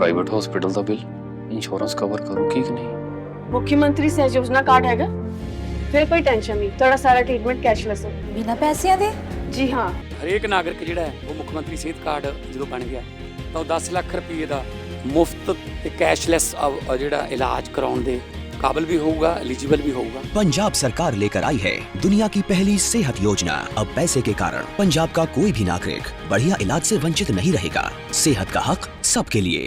Private hospital ਦਾ bill insurance cover ਕਰੂਗੀ ਕਿ ਨਹੀਂ। ਮੁੱਖਮੰਤਰੀ ਸਹਿਜ ਯੋਜਨਾ ਕਾਰਡ ਹੈਗਾ, ਫਿਰ ਕੋਈ ਟੈਨਸ਼ਨ ਨਹੀਂ, ਤੁਹਾਡਾ ਸਾਰਾ ਟ੍ਰੀਟਮੈਂਟ ਕੈਸ਼ਲੈਸ ਹੈ। ਬਿਨਾਂ ਪੈਸਿਆਂ ਦੇ? ਜੀ ਹਾਂ। ਹਰੇਕ ਨਾਗਰਿਕ ਜਿਹੜਾ ਹੈ ਉਹ ਮੁੱਖ ਮੰਤਰੀ ਸਿਹਤ ਕਾਰਡ ਜਦੋਂ ਬਣ ਗਿਆ ਤਾਂ ਉਹ 10 ਲੱਖ ਰੁਪਏ ਦਾ ਮੁਫਤ ਤੇ ਕੈਸ਼ਲੈਸ ਜਿਹੜਾ ਇਲਾਜ ਕਰਾਉਣ ਦੇ काबिल भी होगा, एलिजिबल भी होगा। पंजाब सरकार लेकर आई है दुनिया की पहली सेहत योजना। अब पैसे के कारण पंजाब का कोई भी नागरिक बढ़िया इलाज से वंचित नहीं रहेगा। सेहत का हक सबके लिए।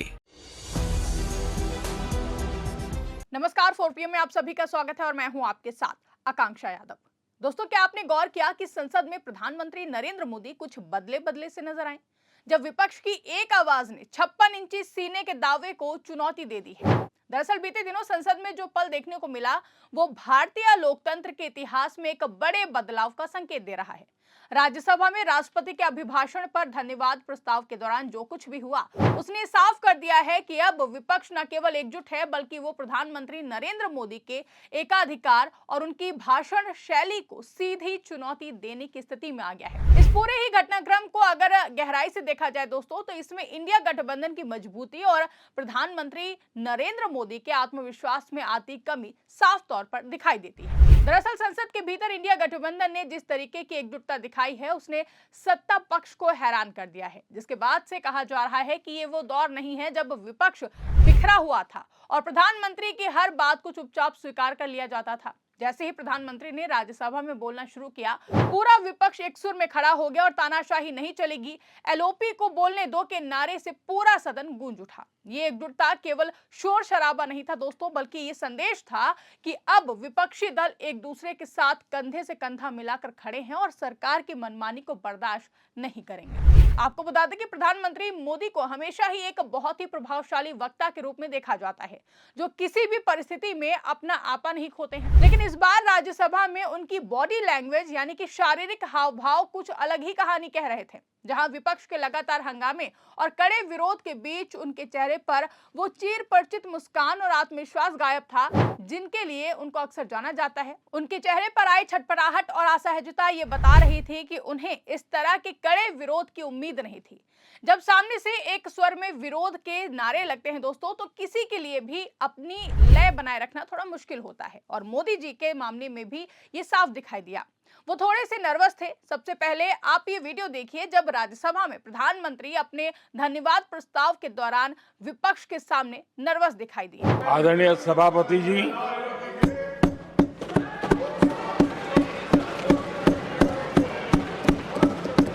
नमस्कार, 4 PM में आप सभी का स्वागत है और मैं हूं आपके साथ आकांक्षा यादव। दोस्तों, क्या आपने गौर किया कि संसद में प्रधानमंत्री नरेंद्र मोदी कुछ बदले से नजर आए जब विपक्ष की एक आवाज ने 56 इंची सीने के दावे को चुनौती दे दी है। दरअसल बीते दिनों संसद में जो पल देखने को मिला वो भारतीय लोकतंत्र के इतिहास में एक बड़े बदलाव का संकेत दे रहा है। राज्यसभा में राष्ट्रपति के अभिभाषण पर धन्यवाद प्रस्ताव के दौरान जो कुछ भी हुआ उसने साफ कर दिया है कि अब विपक्ष न केवल एकजुट है बल्कि वो प्रधानमंत्री नरेंद्र मोदी के एकाधिकार और उनकी भाषण शैली को सीधी चुनौती देने की स्थिति में आ गया है। इस पूरे ही घटनाक्रम को अगर गहराई से देखा जाए दोस्तों, तो इसमें इंडिया गठबंधन की मजबूती और प्रधानमंत्री नरेंद्र मोदी के आत्मविश्वास में आती कमी साफ तौर पर दिखाई देती है। दरअसल संसद के भीतर इंडिया गठबंधन ने जिस तरीके की एकजुटता दिखाई है उसने सत्ता पक्ष को हैरान कर दिया है, जिसके बाद से कहा जा रहा है कि ये वो दौर नहीं है जब विपक्ष बिखरा हुआ था और प्रधानमंत्री की हर बात को चुपचाप स्वीकार कर लिया जाता था। जैसे ही प्रधानमंत्री ने राज्यसभा में बोलना शुरू किया, पूरा विपक्ष एक सुर में खड़ा हो गया और तानाशाही नहीं चलेगी, एलओपी को बोलने दो के नारे से पूरा सदन गूंज उठा। ये एकजुटता केवल शोर शराबा नहीं था दोस्तों, बल्कि ये संदेश था कि अब विपक्षी दल एक दूसरे के साथ कंधे से कंधा मिलाकर खड़े हैं और सरकार की मनमानी को बर्दाश्त नहीं करेंगे। आपको बता दें कि प्रधानमंत्री मोदी को हमेशा ही एक बहुत ही प्रभावशाली वक्ता के रूप में देखा जाता है, जो किसी भी परिस्थिति में अपना आपा नहीं खोते हैं। लेकिन इस बार राज्यसभा में उनकी बॉडी लैंग्वेज यानी कि शारीरिक हाव भाव कुछ अलग ही कहानी कह रहे थे। जहां विपक्ष के लगातार हंगामे और कड़े विरोध के बीच उनके चेहरे पर वो चिर परिचित मुस्कान और आत्मविश्वास गायब था जिनके लिए उनको अक्सर जाना जाता है। उनके चेहरे पर आई छटपटाहट और असहजता ये बता रही थी कि उन्हें इस तरह के कड़े विरोध की उम्मीद नहीं थी। जब सामने से एक स्वर में विरोध के नारे लगते हैं दोस्तों, तो किसी के लिए भी अपनी लय बनाए रखना थोड़ा मुश्किल होता है और मोदी जी के मामले में भी ये साफ दिखाई दिया। वो थोड़े से नर्वस थे। सबसे पहले आप ये वीडियो देखिए जब राज्यसभा में प्रधानमंत्री अपने धन्यवाद प्रस्ताव के दौरान विपक्ष के सामने नर्वस दिखाई दिए। आदरणीय सभापति जी,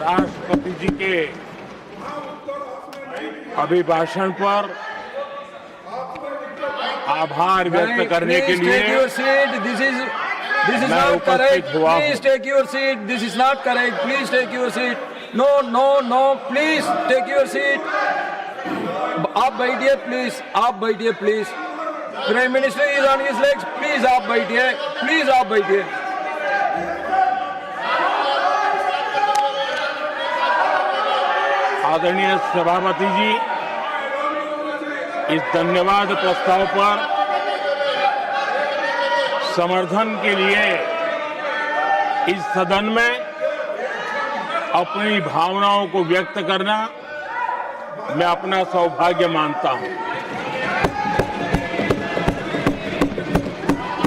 राष्ट्रपति जी के अभिभाषण पर आभार व्यक्त करने के लिए This is not correct. Please take your seat. This is not correct. Please take your seat. No. Please take your seat. आप बैठिए प्लीज. आप बैठिए please. Prime minister is on his legs. Please आप बैठिए. प्लीज आप बैठिए. आदरणीय सभापति जी, इस धन्यवाद प्रस्ताव पर समर्थन के लिए इस सदन में अपनी भावनाओं को व्यक्त करना मैं अपना सौभाग्य मानता हूं।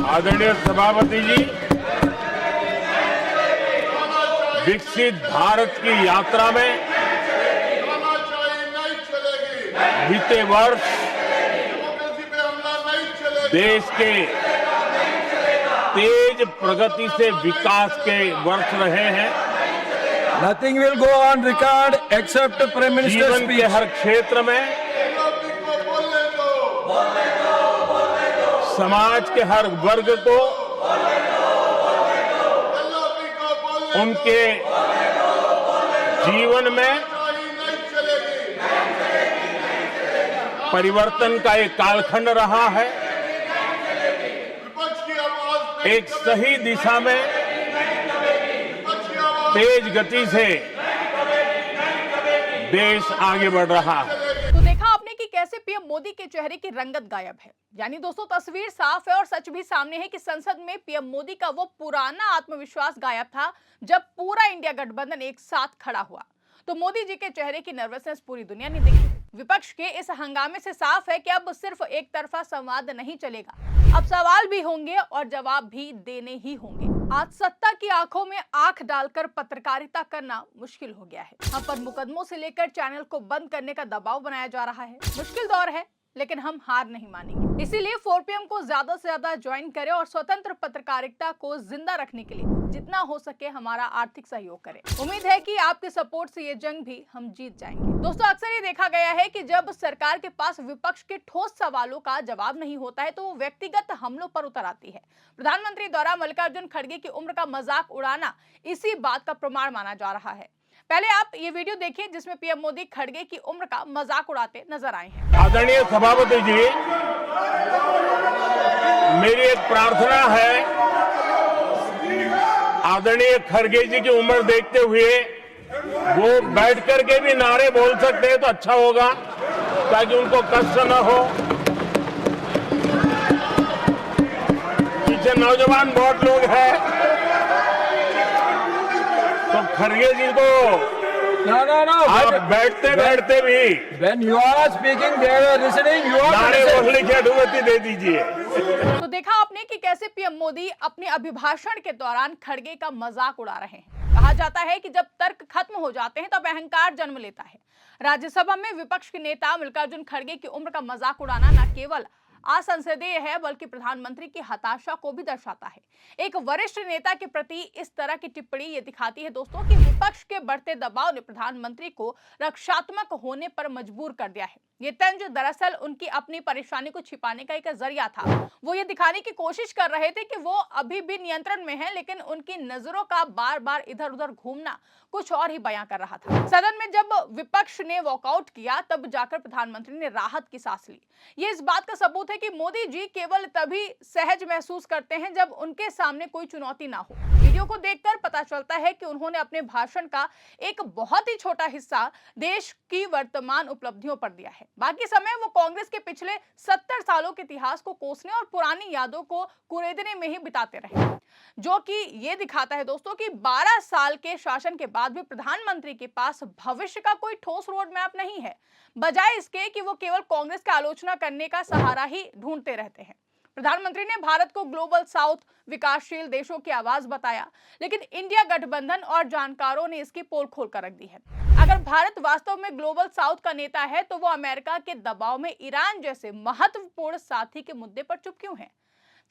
आदरणीय सभापति जी, विकसित भारत की यात्रा में बीते वर्ष देश के तेज प्रगति से विकास के वर्ष रहे हैं। Nothing will go on record except Prime Minister's जीवन के हर क्षेत्र में, समाज के हर वर्ग को उनके जीवन में परिवर्तन का एक कालखंड रहा है। एक सही दिशा में तेज गति से देश आगे बढ़ रहा है। तो देखा आपने कि कैसे पीएम मोदी के चेहरे की रंगत गायब है। यानी दोस्तों, तस्वीर साफ है और सच भी सामने है कि संसद में पीएम मोदी का वो पुराना आत्मविश्वास गायब था जब पूरा इंडिया गठबंधन एक साथ खड़ा हुआ। तो मोदी जी के चेहरे की नर्वसनेस पूरी दुनिया ने देखी। विपक्ष के इस हंगामे से साफ है कि अब सिर्फ एक तरफा संवाद नहीं चलेगा, अब सवाल भी होंगे और जवाब भी देने ही होंगे। आज सत्ता की आंखों में आंख डालकर पत्रकारिता करना मुश्किल हो गया है। हम पर मुकदमों से लेकर चैनल को बंद करने का दबाव बनाया जा रहा है। मुश्किल दौर है, लेकिन हम हार नहीं मानेंगे। इसीलिए 4PM को ज्यादा से ज्यादा ज्वाइन करें और स्वतंत्र पत्रकारिता को जिंदा रखने के लिए जितना हो सके हमारा आर्थिक सहयोग करें। उम्मीद है कि आपके सपोर्ट से ये जंग भी हम जीत जाएंगे। दोस्तों, अक्सर ये देखा गया है कि जब सरकार के पास विपक्ष के ठोस सवालों का जवाब नहीं होता है तो वो व्यक्तिगत हमलों पर उतर आती है। प्रधानमंत्री द्वारा मल्लिकार्जुन खड़गे की उम्र का मजाक उड़ाना इसी बात का प्रमाण माना जा रहा है। पहले आप ये वीडियो देखिए जिसमें पीएम मोदी खड़गे की उम्र का मजाक उड़ाते नजर आए हैं। आदरणीय सभापति जी, मेरी एक प्रार्थना है, आदरणीय खड़गे जी की उम्र देखते हुए वो बैठ करके भी नारे बोल सकते हैं तो अच्छा होगा, ताकि उनको कष्ट न हो। पीछे नौजवान बहुत लोग हैं, तो खड़गे जी को No. आप बैठते बैठते भी When you are speaking, they are listening. You are नारे listening. बोलने की अनुमति दे दीजिए। तो देखा आपने कि कैसे पीएम मोदी अपने अभिभाषण के दौरान खड़गे का मजाक उड़ा रहे हैं। कहा जाता है कि जब तर्क खत्म हो जाते हैं तब अहंकार जन्म लेता है। राज्यसभा में विपक्ष के नेता मल्लिकार्जुन खड़गे की उम्र का मजाक उड़ाना न केवल असंसदीय है बल्कि प्रधानमंत्री की हताशा को भी दर्शाता है। एक वरिष्ठ नेता के प्रति इस तरह की टिप्पणी ये दिखाती है दोस्तों कि विपक्ष के बढ़ते दबाव ने प्रधानमंत्री को रक्षात्मक होने पर मजबूर कर दिया है। ये तंज दरअसल उनकी अपनी परेशानी को छिपाने का एक जरिया था। वो ये दिखाने की कोशिश कर रहे थे कि वो अभी भी नियंत्रण में है, लेकिन उनकी नजरों का बार बार इधर उधर घूमना कुछ और ही बयां कर रहा था। सदन में जब विपक्ष ने वॉकआउट किया तब जाकर प्रधानमंत्री ने राहत की सांस ली। ये इस बात का सबूत है कि मोदी जी केवल तभी सहज महसूस करते हैं जब उनके सामने कोई चुनौती ना हो। वीडियो को देखकर पता चलता है कि उन्होंने अपने भाषण का एक बहुत ही छोटा हिस्सा देश की वर्तमान उपलब्धियों पर दिया है। बाकी समय वो कांग्रेस के पिछले 70 सालों के इतिहास को कोसने और पुरानी यादों को कुरेदने में ही बिताते रहे, जो कि ये दिखाता है दोस्तों कि 12 साल के शासन के बाद भी प्रधानमंत्री के पास भविष्य का कोई ठोस रोड मैप नहीं है, बजाय इसके कि वो केवल कांग्रेस की आलोचना करने का सहारा ही ढूंढते रहते हैं। प्रधानमंत्री ने भारत को ग्लोबल साउथ विकासशील देशों की आवाज बताया, लेकिन इंडिया गठबंधन और जानकारों ने इसकी पोल खोल कर रख दी है। अगर भारत वास्तव में ग्लोबल साउथ का नेता है तो वो अमेरिका के दबाव में ईरान जैसे महत्वपूर्ण साथी के मुद्दे पर चुप क्यों है?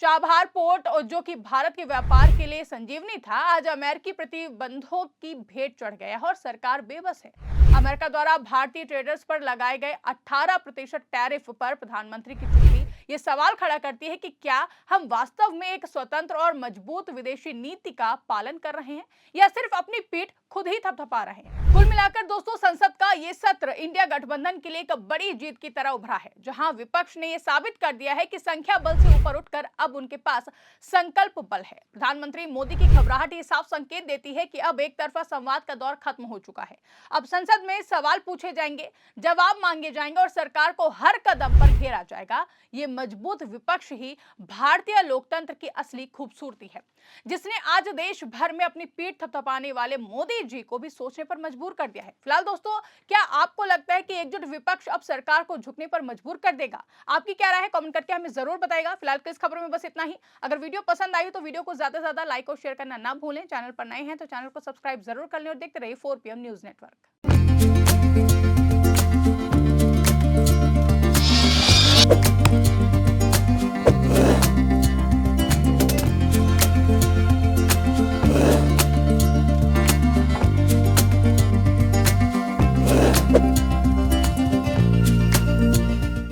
चाबहार पोर्ट और जो कि भारत के व्यापार के लिए संजीवनी था, आज अमेरिकी प्रतिबंधों की भेंट चढ़ गया है और सरकार बेबस है। अमेरिका द्वारा भारतीय ट्रेडर्स पर लगाए गए 18% टैरिफ पर प्रधानमंत्री की चुप्पी ये सवाल खड़ा करती है कि क्या हम वास्तव में एक स्वतंत्र और मजबूत विदेशी नीति का पालन कर रहे हैं या सिर्फ अपनी पीठ खुद ही थपथपा रहे हैं। कुल मिलाकर दोस्तों, संसद का ये सत्र इंडिया गठबंधन के लिए एक बड़ी जीत की तरह उभरा है, जहां विपक्ष ने ये साबित कर दिया है कि संख्या बल से ऊपर उठकर अब उनके पास संकल्प बल है। प्रधानमंत्री मोदी की घबराहट ये साफ संकेत देती है कि अब एक तरफा संवाद का दौर खत्म हो चुका है। अब संसद में सवाल पूछे जाएंगे, जवाब मांगे जाएंगे और सरकार को हर कदम पर घेरा जाएगा। ये मजबूत विपक्ष ही भारतीय लोकतंत्र की असली खूबसूरती है, जिसने आज देश भर में अपनी पीठ थपथपाने वाले मोदी जी को भी सोचने पर मजबूर कर दिया है। फिलहाल दोस्तों, क्या आपको लगता है कि एकजुट विपक्ष अब सरकार को झुकने पर मजबूर कर देगा? आपकी क्या राय है? कमेंट करके हमें जरूर बताइएगा। फिलहाल की इस खबरों में बस इतना ही। अगर वीडियो पसंद आई तो वीडियो को ज्यादा से ज्यादा लाइक और शेयर करना ना भूलें। चैनल पर नए हैं तो चैनल को सब्सक्राइब जरूर कर लें और देखते रहिए 4PM न्यूज नेटवर्क।